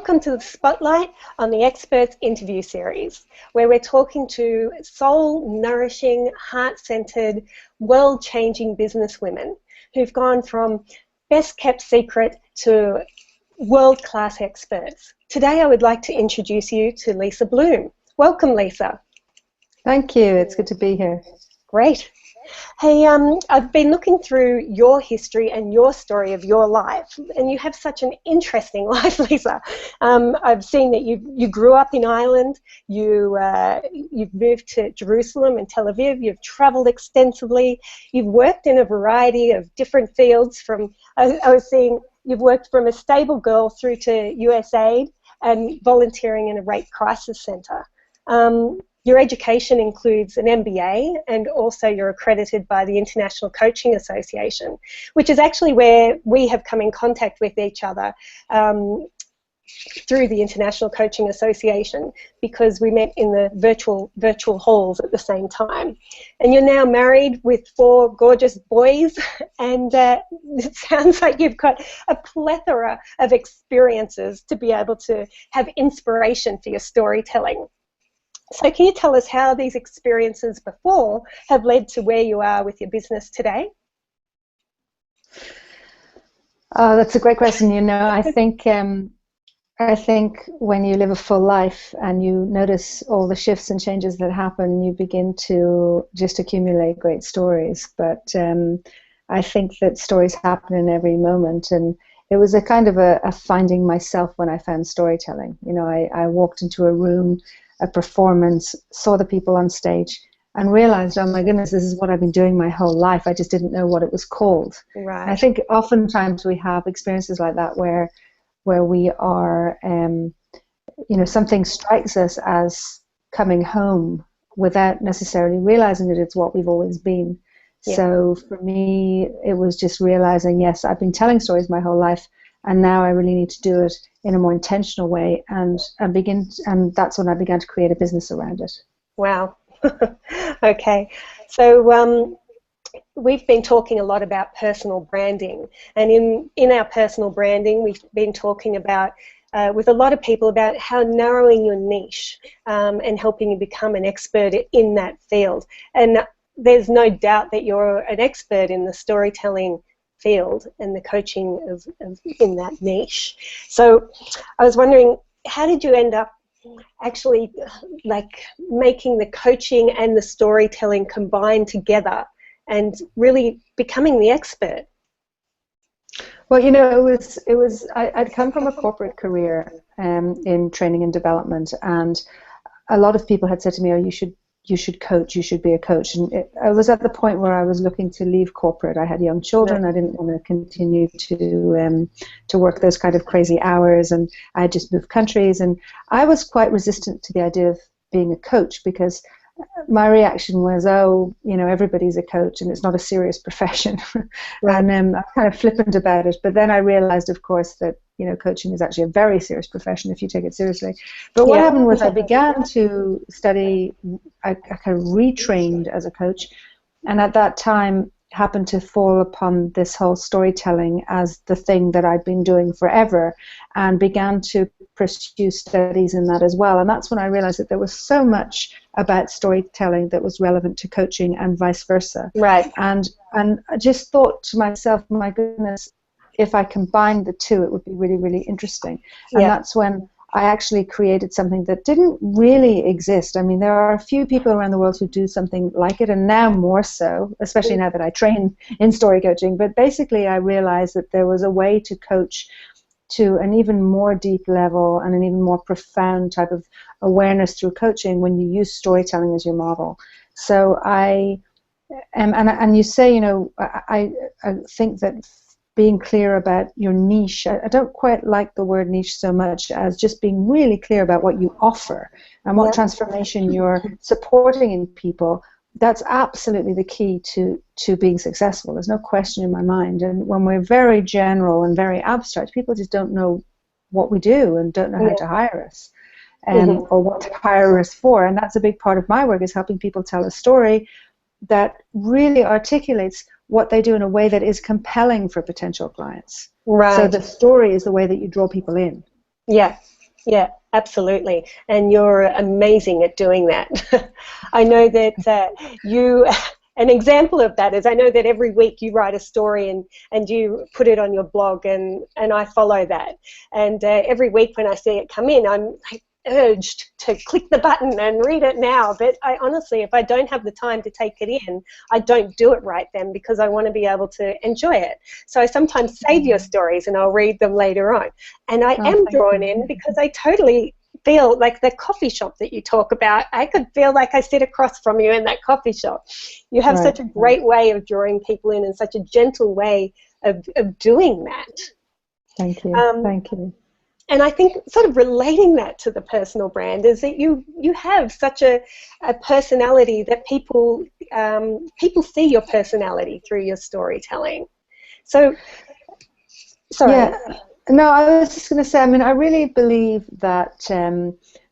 welcome to the Spotlight on the Experts interview series, where we're talking to soul-nourishing, heart-centered, world-changing businesswomen who've gone from best-kept secret to world-class experts. Today I would like to introduce you to Lisa Bloom. Welcome, Lisa. Thank you. It's good to be here. Great. Hey, I've been looking through your history and your story of your life, and you have such an interesting life, Lisa. I've seen that you grew up in Ireland, you've moved to Jerusalem and Tel Aviv, you've traveled extensively, you've worked in a variety of different fields. I was seeing you've worked from a stable girl through to USAID and volunteering in a rape crisis centre. Your education includes an MBA, and also you're accredited by the International Coaching Association, which is actually where we have come in contact with each other through the International Coaching Association, because we met in the virtual halls at the same time. And you're now married with 4 gorgeous boys, and it sounds like you've got a plethora of experiences to be able to have inspiration for your storytelling. So can you tell us how these experiences before have led to where you are with your business today? Oh, that's a great question. You know, I think when you live a full life and you notice all the shifts and changes that happen, you begin to just accumulate great stories. But I think that stories happen in every moment, and it was a kind of a finding myself when I found storytelling. You know, I walked into a room, a performance, saw the people on stage, and realized, oh my goodness, this is what I've been doing my whole life. I just didn't know what it was called. Right. I think oftentimes we have experiences like that where we are, you know, something strikes us as coming home without necessarily realizing that it's what we've always been. Yeah. So for me, it was just realizing, yes, I've been telling stories my whole life, and now I really need to do it in a more intentional way, and that's when I began to create a business around it. Wow. Okay. So we've been talking a lot about personal branding, and in our personal branding, we've been talking about with a lot of people about how narrowing your niche and helping you become an expert in that field. And there's no doubt that you're an expert in the storytelling field and the coaching in that niche. So I was wondering, how did you end up actually like making the coaching and the storytelling combined together and really becoming the expert? Well, you know, I'd come from a corporate career in training and development, and a lot of people had said to me, oh, you should coach, you should be a coach. And I was at the point where I was looking to leave corporate. I had young children. I didn't want to continue to work those kind of crazy hours, and I had just moved countries. And I was quite resistant to the idea of being a coach, because my reaction was, oh, you know, everybody's a coach and it's not a serious profession. Right. And I'm kind of flippant about it. But then I realized, of course, that, you know, coaching is actually a very serious profession if you take it seriously. But what happened was I began to study, I kind of retrained as a coach, and at that time happened to fall upon this whole storytelling as the thing that I'd been doing forever, and began to pursue studies in that as well. And that's when I realized that there was so much about storytelling that was relevant to coaching and vice versa. Right. And I just thought to myself, my goodness, if I combined the two, it would be really, really interesting. And that's when I actually created something that didn't really exist. I mean, there are a few people around the world who do something like it, and now more so, especially now that I train in story coaching. But basically, I realized that there was a way to coach to an even more deep level and an even more profound type of awareness through coaching when you use storytelling as your model. So and you say, you know, I think that being clear about your niche, I don't quite like the word niche so much as just being really clear about what you offer and what transformation you're supporting in people. That's absolutely the key to being successful. There's no question in my mind. And when we're very general and very abstract, people just don't know what we do and don't know how to hire us or what to hire us for. And that's a big part of my work, is helping people tell a story that really articulates what they do in a way that is compelling for potential clients. Right. So the story is the way that you draw people in. Yeah. Yeah, absolutely. And you're amazing at doing that. I know that you, an example of that is I know that every week you write a story and you put it on your blog, and I follow that. And every week when I see it come in, I'm like urged to click the button and read it now. But I honestly, if I don't have the time to take it in, I don't do it right then because I want to be able to enjoy it. So I sometimes save your stories and I'll read them later on. And I am drawn in because I totally feel like the coffee shop that you talk about, I could feel like I sit across from you in that coffee shop. You have such a great way of drawing people in and such a gentle way of doing that. Thank you. Thank you. And I think sort of relating that to the personal brand is that you have such a personality that people see your personality through your storytelling. So, sorry. Yeah. No, I was just going to say, I mean, I really believe that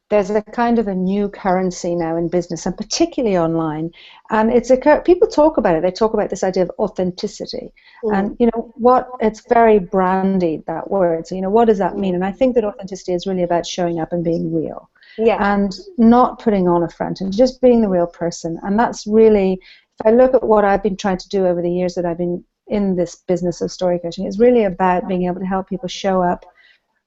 there's a kind of a new currency now in business, and particularly online. And people talk about it. They talk about this idea of authenticity. And, you know, it's very brandied, that word. So, you know, what does that mean? And I think that authenticity is really about showing up and being real. Yeah. And not putting on a front and just being the real person. And that's really, if I look at what I've been trying to do over the years that I've been in this business of story coaching, it's really about being able to help people show up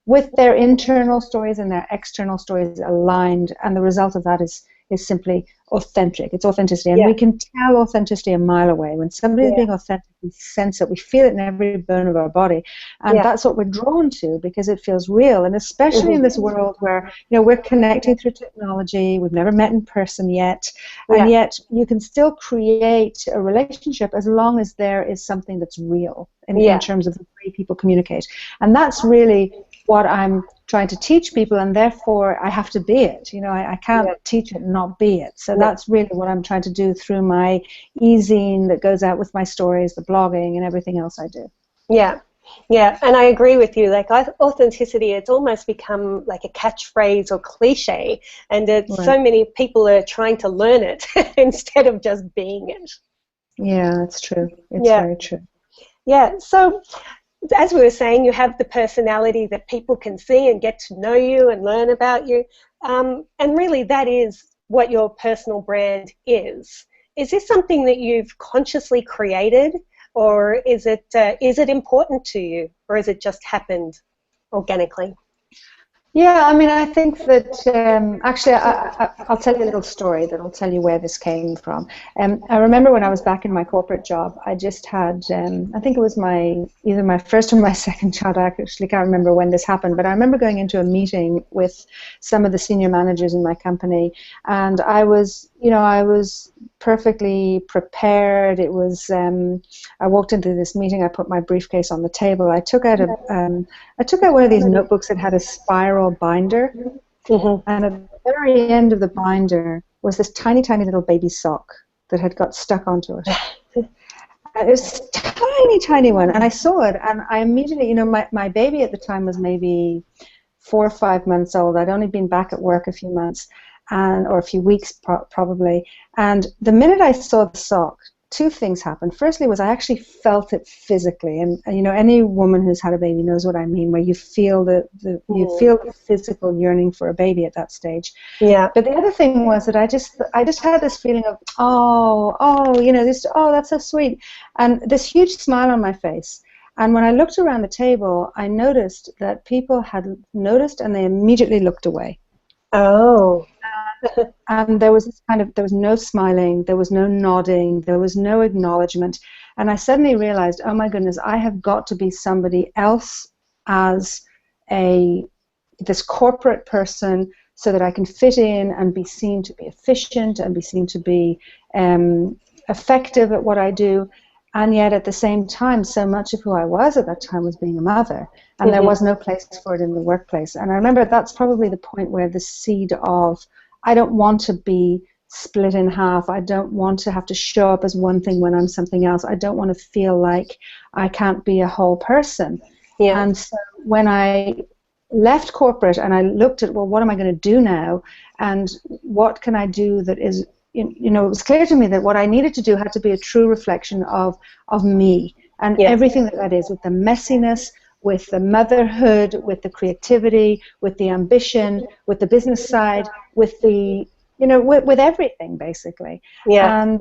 with their internal stories and their external stories aligned, and the result of that is simply authentic. It's authenticity, and we can tell authenticity a mile away. When somebody is being authentic, we sense it, we feel it in every bone of our body, and that's what we're drawn to because it feels real. And especially in this world where, you know, we're connecting through technology, we've never met in person yet, and yet you can still create a relationship as long as there is something that's real in terms of the way people communicate. And that's really what I'm trying to teach people, and therefore I have to be it. You know, I can't teach it and not be it. So that's really what I'm trying to do through my e-zine that goes out with my stories, the blogging, and everything else I do. Yeah. Yeah, and I agree with you. Like authenticity, it's almost become like a catchphrase or cliche, and so many people are trying to learn it instead of just being it. Yeah, that's true. It's very true. Yeah, so as we were saying, you have the personality that people can see and get to know you and learn about you, and really that is what your personal brand is. Is this something that you've consciously created, or is it important to you, or has it just happened organically? Yeah, I mean, I think that actually I'll tell you a little story that will tell you where this came from. I remember when I was back in my corporate job, I just had, I think it was either my first or my second child. I actually can't remember when this happened, but I remember going into a meeting with some of the senior managers in my company, and I was perfectly prepared. It was, I walked into this meeting, I put my briefcase on the table, I took out one of these notebooks that had a spiral binder, and at the very end of the binder was this tiny, tiny little baby sock that had got stuck onto it. It was a tiny, tiny one, and I saw it, and I immediately, you know, my baby at the time was maybe 4 or 5 months old. I'd only been back at work a few months, or a few weeks probably, and the minute I saw the sock, two things happened. Firstly was I actually felt it physically, and you know, any woman who's had a baby knows what I mean, where you feel the physical yearning for a baby at that stage. Yeah. But the other thing was that I just had this feeling of you know, that's so sweet, and this huge smile on my face. And when I looked around the table, I noticed that people had noticed and they immediately looked away. Oh. And there was no smiling, there was no nodding, there was no acknowledgement. And I suddenly realized, oh my goodness, I have got to be somebody else as this corporate person so that I can fit in and be seen to be efficient and be seen to be effective at what I do. And yet at the same time, so much of who I was at that time was being a mother. And there was no place for it in the workplace. And I remember that's probably the point where the seed of, I don't want to be split in half. I don't want to have to show up as one thing when I'm something else. I don't want to feel like I can't be a whole person. Yeah. And so when I left corporate and I looked at, well, what am I going to do now? And what can I do that is, you know, it was clear to me that what I needed to do had to be a true reflection of me and everything that is, with the messiness, with the motherhood, with the creativity, with the ambition, with the business side, with the, with everything basically. Yeah.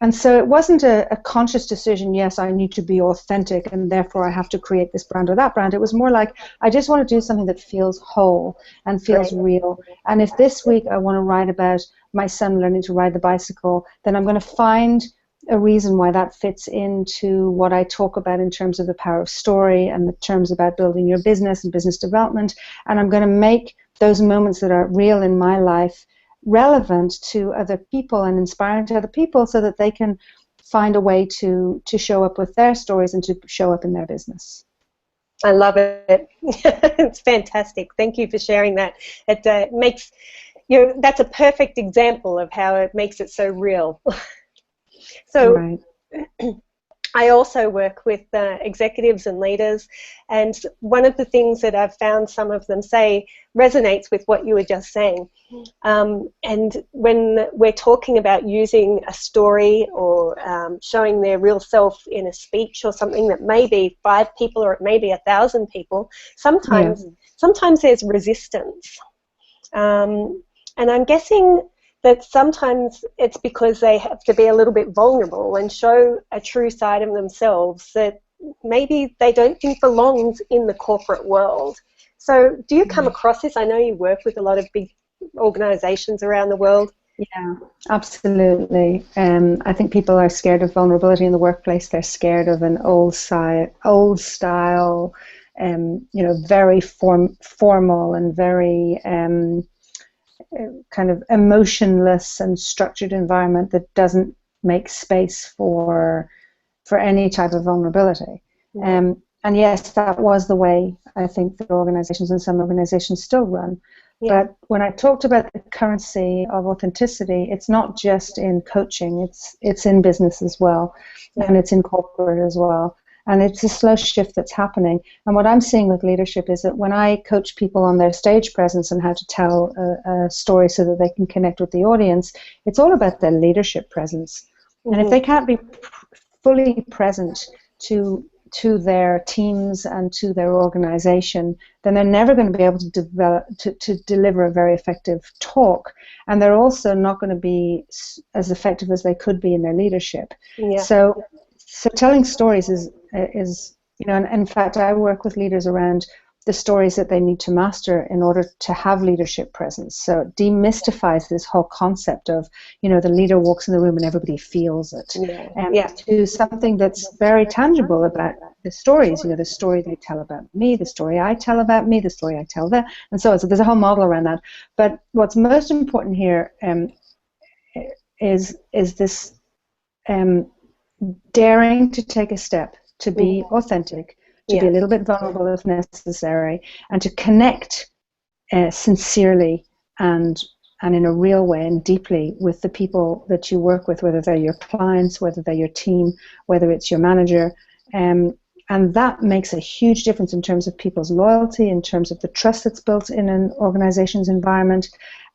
And so it wasn't a conscious decision, yes, I need to be authentic and therefore I have to create this brand or that brand. It was more like, I just want to do something that feels whole and feels real. And if this week I want to write about my son learning to ride the bicycle, then I'm going to find a reason why that fits into what I talk about in terms of the power of story and the terms about building your business and business development. And I'm going to make those moments that are real in my life relevant to other people and inspiring to other people so that they can find a way to show up with their stories and to show up in their business. I love it. It's fantastic. Thank you for sharing that. It makes, that's a perfect example of how it makes it so real. So right. I also work with executives and leaders, and one of the things that I've found some of them say resonates with what you were just saying. And when we're talking about using a story or showing their real self in a speech or something that may be 5 people or it may be 1,000 people, sometimes there's resistance. And I'm guessing that sometimes it's because they have to be a little bit vulnerable and show a true side of themselves that maybe they don't think belongs in the corporate world. So do you come across this? I know you work with a lot of big organizations around the world. Yeah, absolutely. I think people are scared of vulnerability in the workplace. They're scared of an old style, very formal and very kind of emotionless and structured environment that doesn't make space for any type of vulnerability. And yes, that was the way I think that organizations and some organizations still run. Yeah. But when I talked about the currency of authenticity, it's not just in coaching, it's in business as well, and it's in corporate as well. And it's a slow shift that's happening. And what I'm seeing with leadership is that when I coach people on their stage presence and how to tell a story so that they can connect with the audience, it's all about their leadership presence. And if they can't be fully present to their teams and to their organization, then they're never going to be able to deliver a very effective talk. And they're also not going to be as effective as they could be in their leadership. Yeah. So telling stories is and in fact I work with leaders around the stories that they need to master in order to have leadership presence. So it demystifies this whole concept of, the leader walks in the room and everybody feels it. To something that's very tangible about the stories, the story they tell about me, the story I tell about me, the story I tell them, and so on. So there's a whole model around that. But what's most important here is this daring to take a step, to be authentic, to be a little bit vulnerable if necessary, and to connect sincerely and in a real way and deeply with the people that you work with, whether they're your clients, whether they're your team, whether it's your manager. And that makes a huge difference in terms of people's loyalty, in terms of the trust that's built in an organization's environment.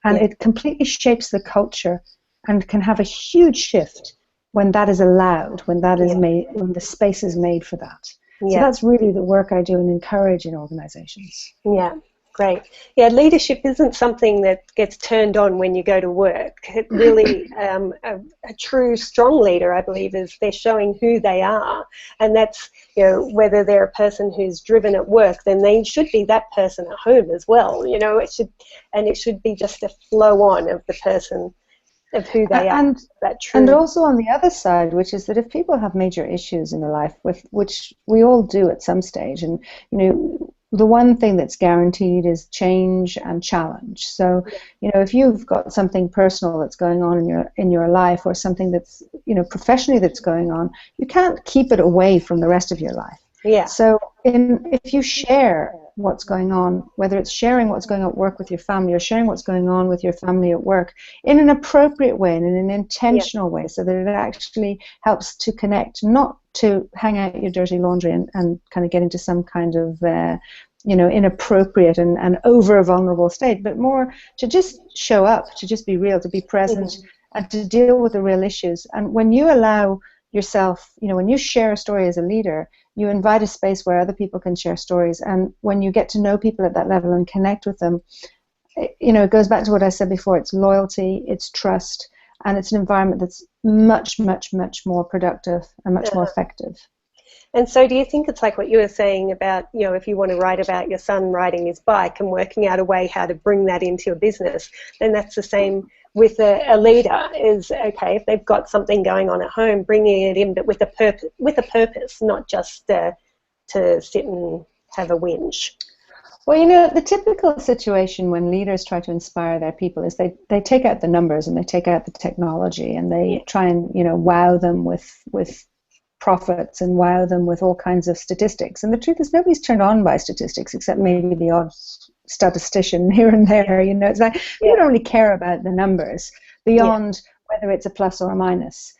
And it completely shapes the culture and can have a huge shift when that is allowed, when that is made, when the space is made for that. So that's really the work I do and encourage in organizations. Yeah, great. Yeah, leadership isn't something that gets turned on when you go to work. It really, a true strong leader, I believe, is they're showing who they are. And that's, whether they're a person who's driven at work, then they should be that person at home as well. It should be just a flow on of the person, of who they are. And also on the other side, which is that if people have major issues in their life, which we all do at some stage, and the one thing that's guaranteed is change and challenge. So if you've got something personal that's going on in your life, or something that's professionally that's going on, you can't keep it away from the rest of your life. Yeah. So if you share what's going on, whether it's sharing what's going on at work with your family or sharing what's going on with your family at work in an appropriate way and in an intentional way, so that it actually helps to connect, not to hang out your dirty laundry and kind of get into some kind of inappropriate and over vulnerable state, but more to just show up, to just be real, to be present, and to deal with the real issues. And when you allow yourself, when you share a story as a leader, you invite a space where other people can share stories. And when you get to know people at that level and connect with them, it goes back to what I said before. It's loyalty, it's trust, and it's an environment that's much, much, much more productive and much more effective. And so do you think it's like what you were saying about, if you want to write about your son riding his bike and working out a way how to bring that into your business, then that's the same with a leader is, okay, if they've got something going on at home, bringing it in, but with a purpose, not just to sit and have a whinge. Well, the typical situation when leaders try to inspire their people is they take out the numbers and they take out the technology and they try and, wow them with profits and wow them with all kinds of statistics. And the truth is nobody's turned on by statistics except maybe the odd statistician here and there. It's like we don't really care about the numbers beyond whether it's a plus or a minus.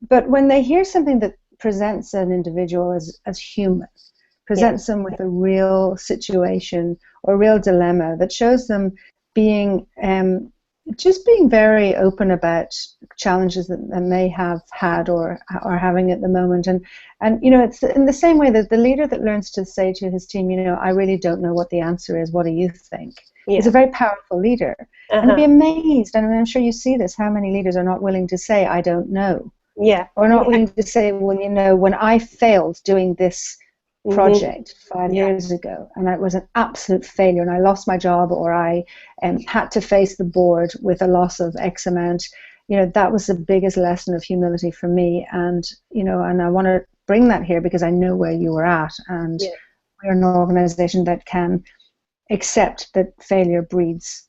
But when they hear something that presents an individual as human, presents them with a real situation or a real dilemma that shows them being just being very open about challenges that they may have had or are having at the moment, and it's in the same way that the leader that learns to say to his team, I really don't know what the answer is, what do you think, is a very powerful leader. And be amazed, and I'm sure you see this, how many leaders are not willing to say I don't know, or not willing to say, well, when I failed doing this project 5 years ago and it was an absolute failure and I lost my job, or I had to face the board with a loss of X amount, that was the biggest lesson of humility for me. And and I want to bring that here because I know where you were at, and we're an organization that can accept that failure breeds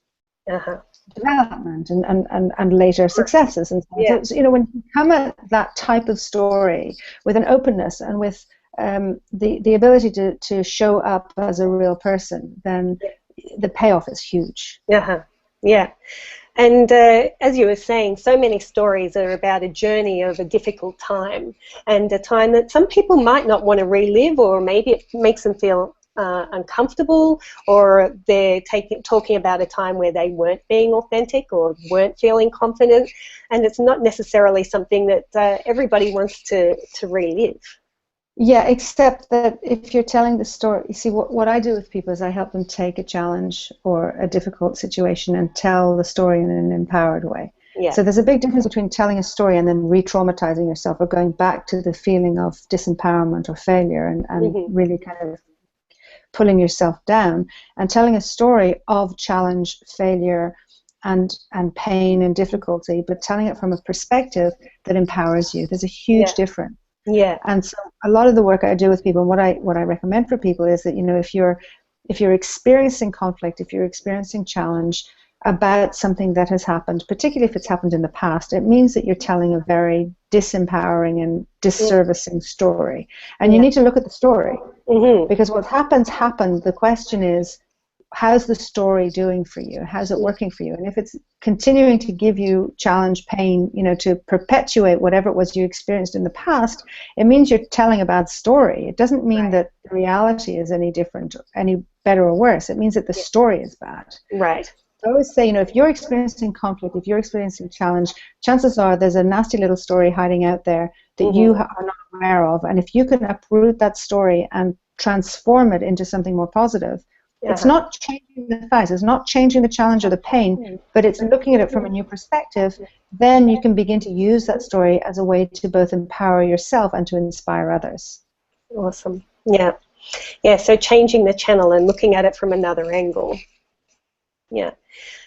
development and later successes. And so, when you come at that type of story with an openness and with the ability to show up as a real person, then the payoff is huge. And as you were saying, so many stories are about a journey of a difficult time, and a time that some people might not want to relive, or maybe it makes them feel uncomfortable, or they're talking about a time where they weren't being authentic or weren't feeling confident, and it's not necessarily something that everybody wants to relive. Yeah, except that if you're telling the story, you see, what I do with people is I help them take a challenge or a difficult situation and tell the story in an empowered way. So there's a big difference between telling a story and then re-traumatizing yourself or going back to the feeling of disempowerment or failure and really kind of pulling yourself down, and telling a story of challenge, failure, and pain and difficulty, but telling it from a perspective that empowers you. There's a huge difference. And so a lot of the work I do with people, what I recommend for people is that, if you're experiencing conflict, if you're experiencing challenge about something that has happened, particularly if it's happened in the past, it means that you're telling a very disempowering and disservicing story. And you need to look at the story, because what happened. The question is, how's the story doing for you? How's it working for you? And if it's continuing to give you challenge, pain, to perpetuate whatever it was you experienced in the past, it means you're telling a bad story. It doesn't mean that the reality is any different, any better or worse. It means that the story is bad. Right. I always say, if you're experiencing conflict, if you're experiencing challenge, chances are there's a nasty little story hiding out there that you are not aware of. And if you can uproot that story and transform it into something more positive, it's not changing the facts, it's not changing the challenge or the pain, but it's looking at it from a new perspective. Then you can begin to use that story as a way to both empower yourself and to inspire others. Awesome. Yeah, so changing the channel and looking at it from another angle.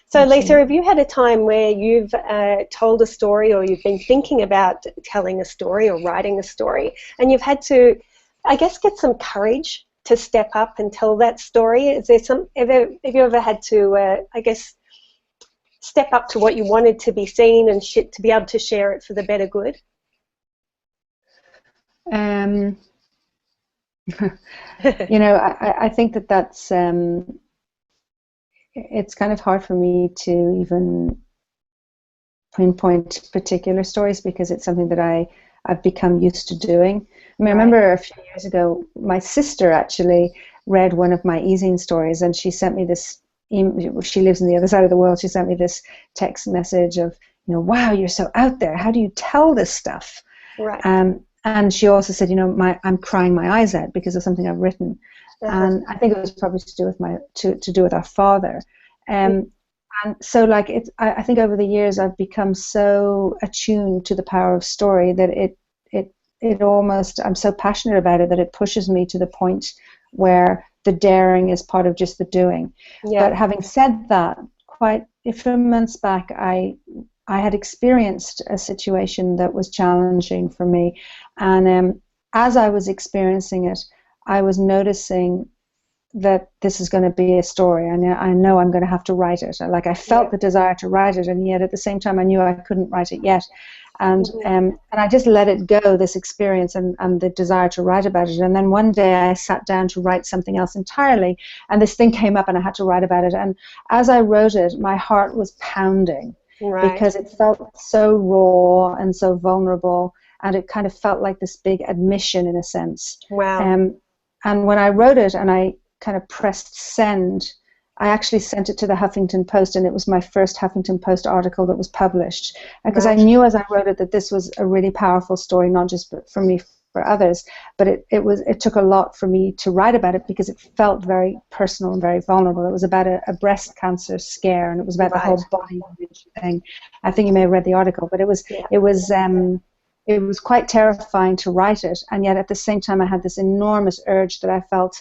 So Lisa, have you had a time where you've told a story, or you've been thinking about telling a story or writing a story, and you've had to, I guess, get some courage to step up and tell that story? Is there have you ever had to, I guess, step up to what you wanted to be seen and to be able to share it for the better good? I think that's it's kind of hard for me to even pinpoint particular stories, because it's something that I've become used to doing. I remember a few years ago, my sister actually read one of my e-zine stories, and she sent me this she lives in the other side of the world. She sent me this text message of, wow, you're so out there. How do you tell this stuff? Right. And and she also said, you know, I'm crying my eyes out because of something I've written. And I think it was probably to do with to do with our father. And so, like, I think over the years I've become so attuned to the power of story that it almost, I'm so passionate about it that it pushes me to the point where the daring is part of just the doing. But having said that, quite a few months back, I had experienced a situation that was challenging for me, and as I was experiencing it, I was noticing that this is going to be a story. I know I'm going to have to write it. Like, I felt the desire to write it, and yet at the same time I knew I couldn't write it yet. And I just let it go, this experience and the desire to write about it. And then one day I sat down to write something else entirely, and this thing came up and I had to write about it. And as I wrote it, my heart was pounding because it felt so raw and so vulnerable, and it kind of felt like this big admission in a sense. Wow. And when I wrote it and I kind of pressed send, I actually sent it to the Huffington Post, and it was my first Huffington Post article that was published, because I knew as I wrote it that this was a really powerful story, not just for me, for others, but it took a lot for me to write about it because it felt very personal and very vulnerable. It was about a breast cancer scare, and it was about the whole body image thing. I think you may have read the article, but it was quite terrifying to write it, and yet at the same time I had this enormous urge that I felt,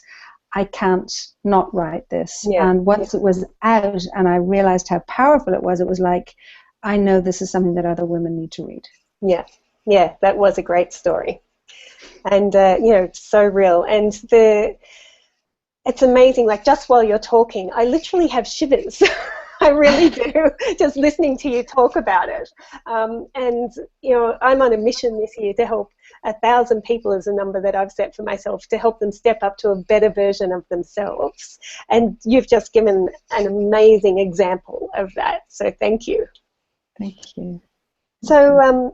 I can't not write this. And once it was out and I realized how powerful it was like, I know this is something that other women need to read. Yeah, that was a great story. And, you know, so real. And it's amazing, like, just while you're talking, I literally have shivers. I really do, just listening to you talk about it. And, you know, I'm on a mission this year to help 1,000 people, is a number that I've set for myself, to help them step up to a better version of themselves. And you've just given an amazing example of that. So thank you. Thank you. So,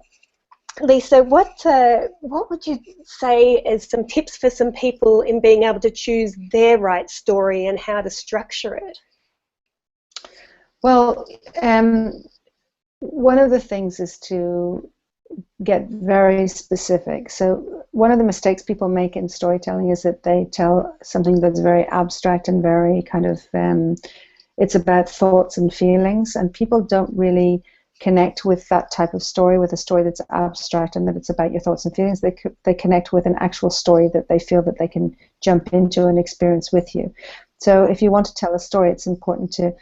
Lisa, what would you say is some tips for some people in being able to choose their right story and how to structure it? Well, one of the things is to get very specific. So one of the mistakes people make in storytelling is that they tell something that's very abstract and very kind of, it's about thoughts and feelings, and people don't really connect with that type of story, with a story that's abstract and that it's about your thoughts and feelings. They connect with an actual story that they feel that they can jump into and experience with you. So if you want to tell a story, it's important to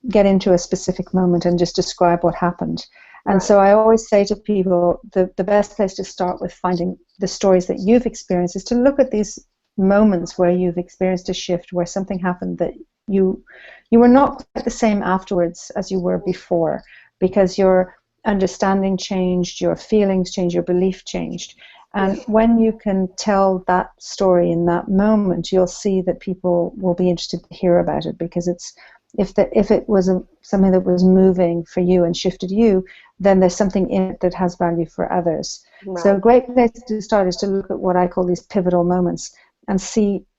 get into a specific moment and just describe what happened. And so I always say to people, the best place to start with finding the stories that you've experienced is to look at these moments where you've experienced a shift, where something happened that you were not quite the same afterwards as you were before, because your understanding changed, your feelings changed, your belief changed. And when you can tell that story in that moment, you'll see that people will be interested to hear about it, because it's, if it was something that was moving for you and shifted you, then there's something in it that has value for others. So a great place to start is to look at what I call these pivotal moments and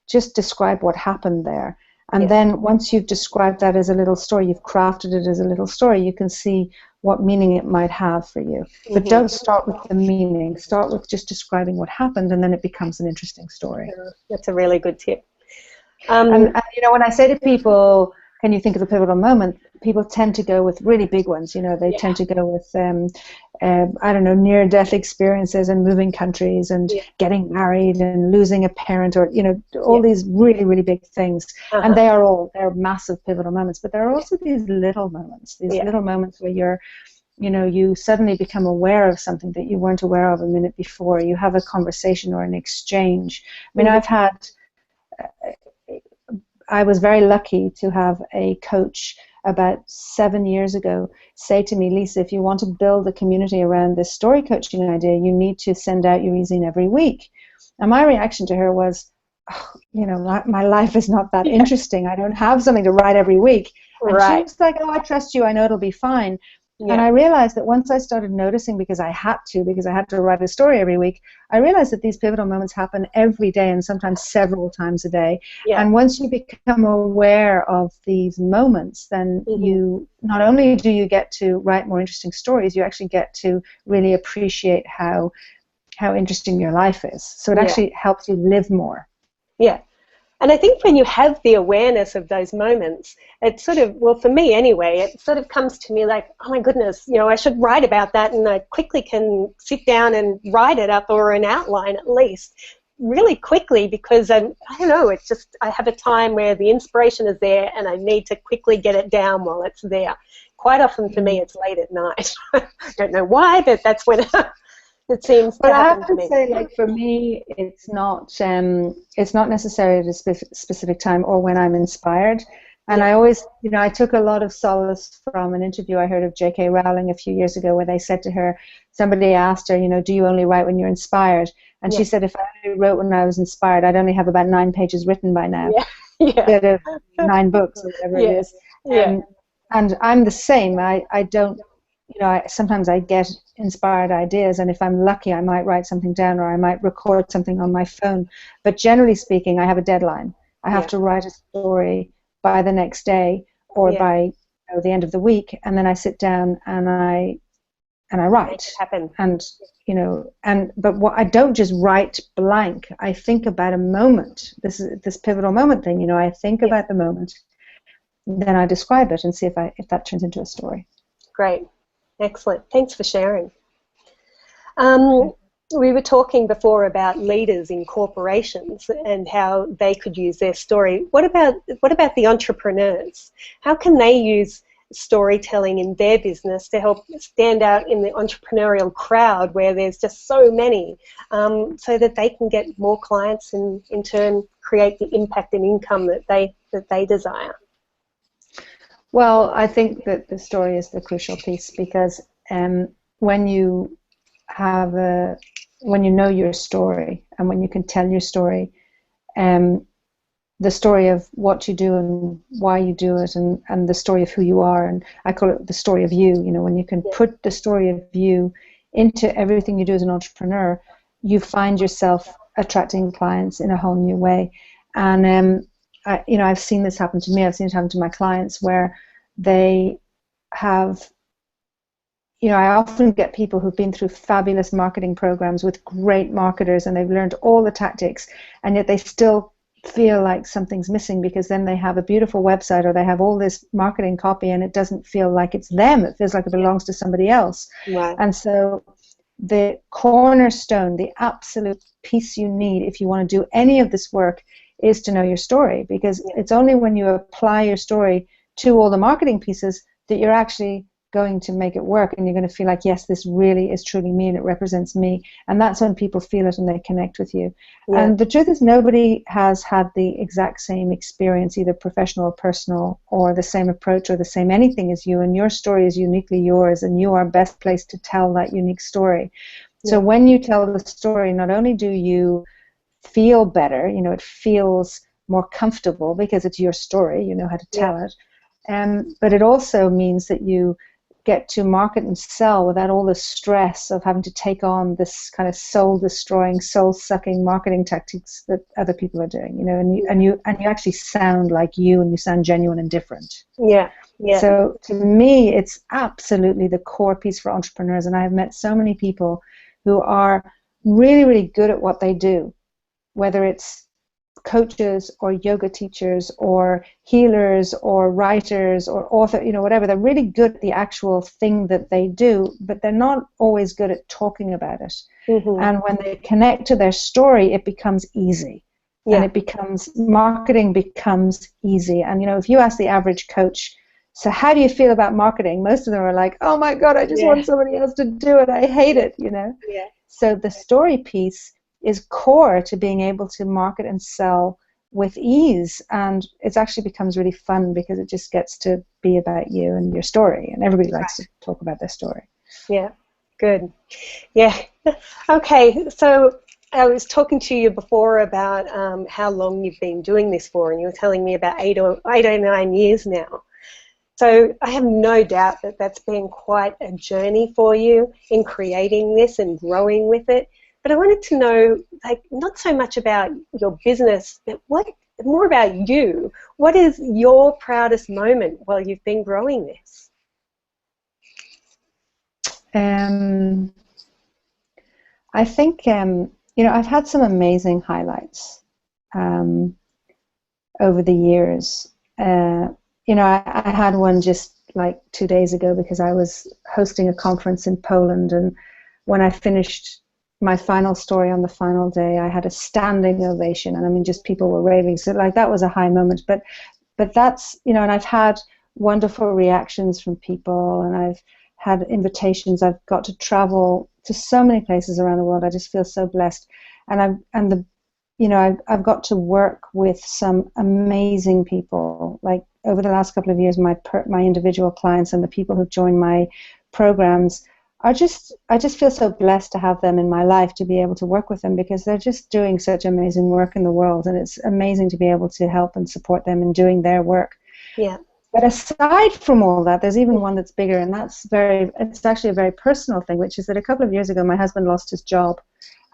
just describe what happened there. And then once you've described that as a little story, you've crafted it as a little story, you can see what meaning it might have for you. But don't start with the meaning. Start with just describing what happened, and then it becomes an interesting story. That's a really good tip. And you know, when I say to people, can you think of a pivotal moment, people tend to go with really big ones. You know, they tend to go with, I don't know, near-death experiences and moving countries and getting married and losing a parent, or, you know, all these really, really big things. And they're massive pivotal moments. But there are also these little moments, little moments where you suddenly become aware of something that you weren't aware of a minute before. You have a conversation or an exchange. I mean, I was very lucky to have a coach about 7 years ago say to me, Lisa, if you want to build a community around this story coaching idea, you need to send out your e-zine every week. And my reaction to her was, you know, my life is not that interesting. I don't have something to write every week. And she was like, oh, I trust you. I know it'll be fine. And I realized that once I started noticing, because I had to write a story every week, I realized that these pivotal moments happen every day and sometimes several times a day. And once you become aware of these moments, then you not only do you get to write more interesting stories, you actually get to really appreciate how how interesting your life is. So it Yeah. actually helps you live more. Yeah. And I think when you have the awareness of those moments, it sort of, well, for me anyway, it sort of comes to me like, oh my goodness, you know, I should write about that, and I quickly can sit down and write it up, or an outline at least, really quickly, because I don't know, it's just, I have a time where the inspiration is there and I need to quickly get it down while it's there. Quite often for me it's late at night. I don't know why, but that's when it seems to happen to me. I have to say, like, for me, it's not necessarily at a specific time or when I'm inspired. And Yeah. I always, you know, I took a lot of solace from an interview I heard of J.K. Rowling a few years ago, where they said to her, somebody asked her, you know, do you only write when you're inspired? And she said, if I only wrote when I was inspired, I'd only have about 9 pages written by now, instead of 9 books or whatever it is. And I'm the same. I don't, you know, sometimes I get inspired ideas, and if I'm lucky, I might write something down, or I might record something on my phone. But generally speaking, I have a deadline. I have to write a story by the next day, or by, you know, the end of the week, and then I sit down and I write. Make it happen. And you know, but what, I don't just write blank. I think about a moment. This pivotal moment thing. You know, I think about the moment, then I describe it and see if that turns into a story. Great. Excellent. Thanks for sharing. We were talking before about leaders in corporations and how they could use their story. What about the entrepreneurs? How can they use storytelling in their business to help stand out in the entrepreneurial crowd where there's just so many, so that they can get more clients and in turn create the impact and income that they desire? Well, I think that the story is the crucial piece, because when you know your story, and when you can tell your story, the story of what you do and why you do it, and the story of who you are, and I call it the story of you. You know, when you can put the story of you into everything you do as an entrepreneur, you find yourself attracting clients in a whole new way. And you know, I've seen this happen to me. I've seen it happen to my clients, where they have, you know, I often get people who've been through fabulous marketing programs with great marketers, and they've learned all the tactics, and yet they still feel like something's missing, because then they have a beautiful website, or they have all this marketing copy, and it doesn't feel like it's them. It feels like it belongs to somebody else. Right. And so the cornerstone, the absolute piece you need if you want to do any of this work, is to know your story, because it's only when you apply your story to all the marketing pieces that you're actually going to make it work, and you're going to feel like, yes, this really is truly me, and it represents me. And that's when people feel it and they connect with you. And the truth is, nobody has had the exact same experience, either professional or personal, or the same approach, or the same anything as you, and your story is uniquely yours, and you are best placed to tell that unique story. So when you tell the story, not only do you feel better, you know, it feels more comfortable because it's your story, you know how to tell it, but it also means that you get to market and sell without all the stress of having to take on this kind of soul-destroying, soul-sucking marketing tactics that other people are doing, you know, and you actually sound like you, and you sound genuine and different. So to me, it's absolutely the core piece for entrepreneurs, and I have met so many people who are really, really good at what they do, whether it's coaches or yoga teachers or healers or writers or author, you know, whatever. They're really good at the actual thing that they do, but they're not always good at talking about it. And when they connect to their story, it becomes easy. And it becomes, marketing becomes easy. And, you know, if you ask the average coach, so how do you feel about marketing? Most of them are like, oh my God, I just want somebody else to do it. I hate it, you know. So the story piece is core to being able to market and sell with ease, and it actually becomes really fun because it just gets to be about you and your story, and everybody likes to talk about their story. Good. Okay, so I was talking to you before about how long you've been doing this for, and you were telling me about 8 or 9 years now. So I have no doubt that that's been quite a journey for you in creating this and growing with it. But I wanted to know, like, not so much about your business, but more about you. What is your proudest moment while you've been growing this? I think, I've had some amazing highlights over the years. I had one just like 2 days ago because I was hosting a conference in Poland, and when I finished my final story on the final day, I had a standing ovation, and I mean, just people were raving. So like that was a high moment. But that's, and I've had wonderful reactions from people, and I've had invitations. I've got to travel to so many places around the world. I just feel so blessed, and I've got to work with some amazing people. Like over the last couple of years, my individual clients and the people who've joined my programs I just feel so blessed to have them in my life, to be able to work with them, because they're just doing such amazing work in the world, and it's amazing to be able to help and support them in doing their work. Yeah. But aside from all that, there's even one that's bigger, and it's actually a very personal thing, which is that a couple of years ago, my husband lost his job,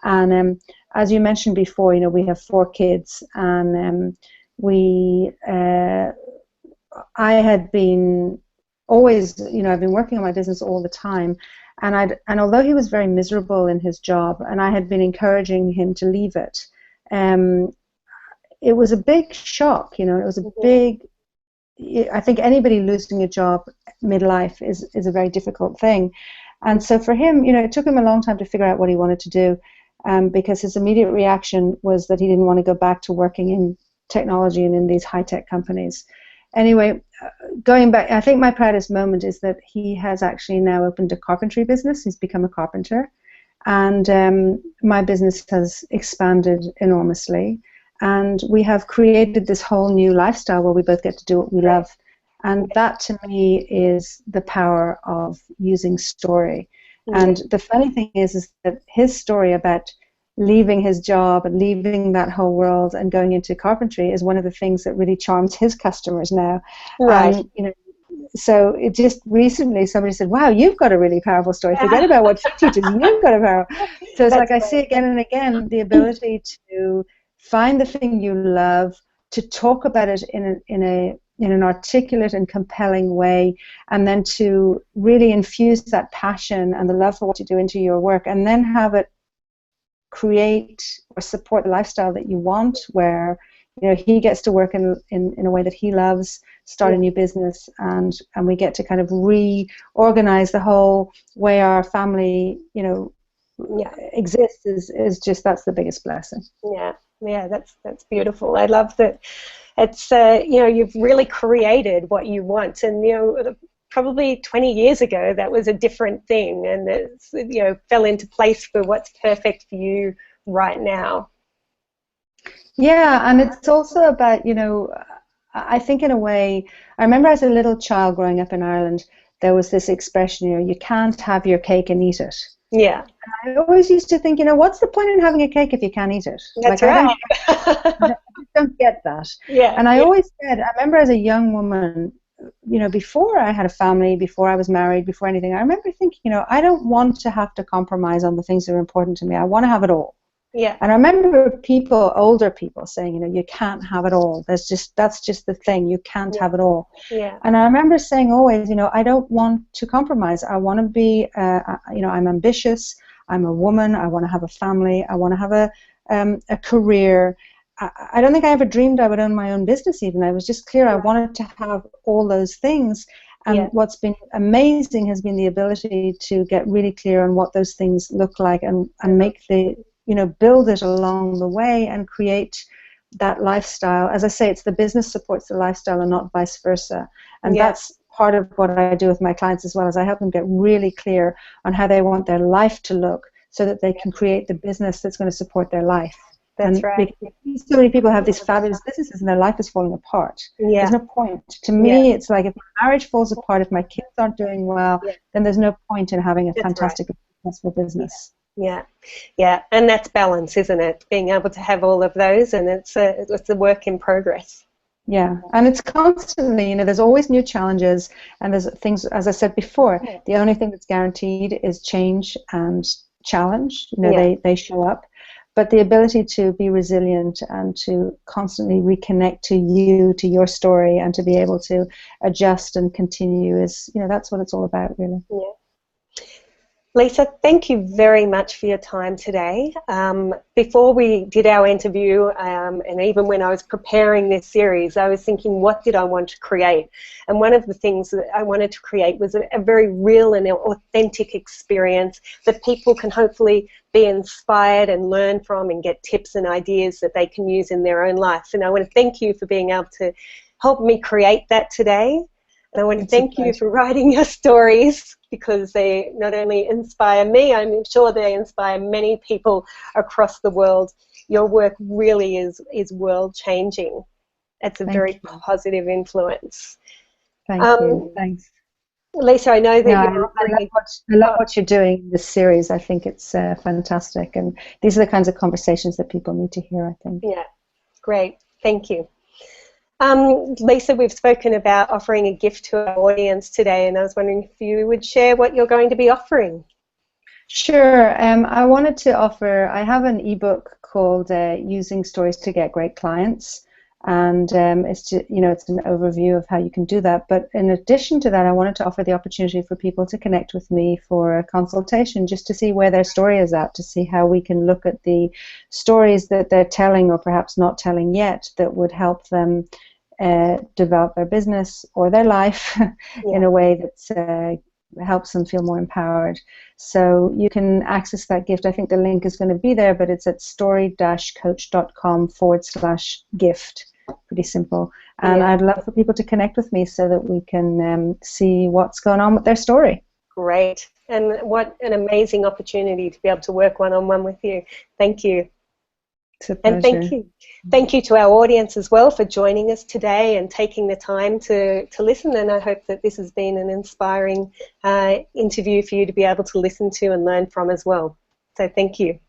and as you mentioned before, we have 4 kids, and I had been always, I've been working on my business all the time. And although he was very miserable in his job, and I had been encouraging him to leave it, it was a big shock. It was a big. I think anybody losing a job midlife is a very difficult thing, and so for him, it took him a long time to figure out what he wanted to do, because his immediate reaction was that he didn't want to go back to working in technology and in these high-tech companies. Anyway, going back, I think my proudest moment is that he has actually now opened a carpentry business. He's become a carpenter, and my business has expanded enormously, and we have created this whole new lifestyle where we both get to do what we love, and that to me is the power of using story. And the funny thing is that his story about leaving his job and leaving that whole world and going into carpentry is one of the things that really charms his customers now. Right. So it just recently somebody said, "Wow, you've got a really powerful story. Forget about what he teaches. You've got a powerful." So it's like I see again and again the ability to find the thing you love, to talk about it in an articulate and compelling way, and then to really infuse that passion and the love for what you do into your work, and then have it create or support the lifestyle that you want, where he gets to work in a way that he loves, start a new business, and we get to kind of reorganize the whole way our family exists is just, that's the biggest blessing. Yeah, that's beautiful. I love that it's you've really created what you want, and probably 20 years ago that was a different thing, and it's fell into place for what's perfect for you right now. Yeah, and it's also about, I think in a way, I remember as a little child growing up in Ireland, there was this expression, you can't have your cake and eat it. Yeah. And I always used to think, what's the point in having a cake if you can't eat it? That's right. I don't get that. Yeah. And I always said, I remember as a young woman, before I had a family, before I was married, before anything, I remember thinking, I don't want to have to compromise on the things that are important to me. I want to have it all. Yeah. And I remember older people saying, you can't have it all. That's just the thing. You can't have it all. Yeah. And I remember saying always, I don't want to compromise. I want to be, I'm ambitious. I'm a woman. I want to have a family. I want to have a career. I don't think I ever dreamed I would own my own business even. I was just clear I wanted to have all those things. And what's been amazing has been the ability to get really clear on what those things look like, and make build it along the way and create that lifestyle. As I say, it's the business supports the lifestyle and not vice versa. And that's part of what I do with my clients as well, as I help them get really clear on how they want their life to look so that they can create the business that's going to support their life. That's right. So many people have these fabulous businesses and their life is falling apart. Yeah. There's no point. To me, it's like if my marriage falls apart, if my kids aren't doing well, then there's no point in having a fantastic, successful business. Yeah, and that's balance, isn't it? Being able to have all of those, and it's a work in progress. Yeah, and it's constantly, there's always new challenges, and there's things, as I said before, the only thing that's guaranteed is change and challenge. They show up, but the ability to be resilient and to constantly reconnect to you, to your story, and to be able to adjust and continue is, that's what it's all about, really. Yeah. Lisa, thank you very much for your time today. Before we did our interview, and even when I was preparing this series, I was thinking, what did I want to create? And one of the things that I wanted to create was a very real and authentic experience that people can hopefully be inspired and learn from and get tips and ideas that they can use in their own life. And I want to thank you for being able to help me create that today. And I want to thank you for writing your stories, because they not only inspire me, I'm sure they inspire many people across the world. Your work really is world-changing. It's a very positive influence. Thank you. Thanks. Lisa, I know that I love what you're doing in this series. I think it's fantastic. And these are the kinds of conversations that people need to hear, I think. Yeah, great. Thank you. Lisa, we've spoken about offering a gift to our audience today, and I was wondering if you would share what you're going to be offering. Sure. I wanted to offer, I have an ebook called Using Stories to Get Great Clients, and it's an overview of how you can do that. But in addition to that, I wanted to offer the opportunity for people to connect with me for a consultation, just to see where their story is at, to see how we can look at the stories that they're telling or perhaps not telling yet that would help them develop their business or their life in a way that helps them feel more empowered. So you can access that gift. I think the link is going to be there, but it's at story-coach.com/gift. Pretty simple. And I'd love for people to connect with me so that we can see what's going on with their story. Great. And what an amazing opportunity to be able to work one-on-one with you. Thank you. It's a pleasure. And thank you to our audience as well for joining us today and taking the time to listen. And I hope that this has been an inspiring interview for you to be able to listen to and learn from as well. So thank you.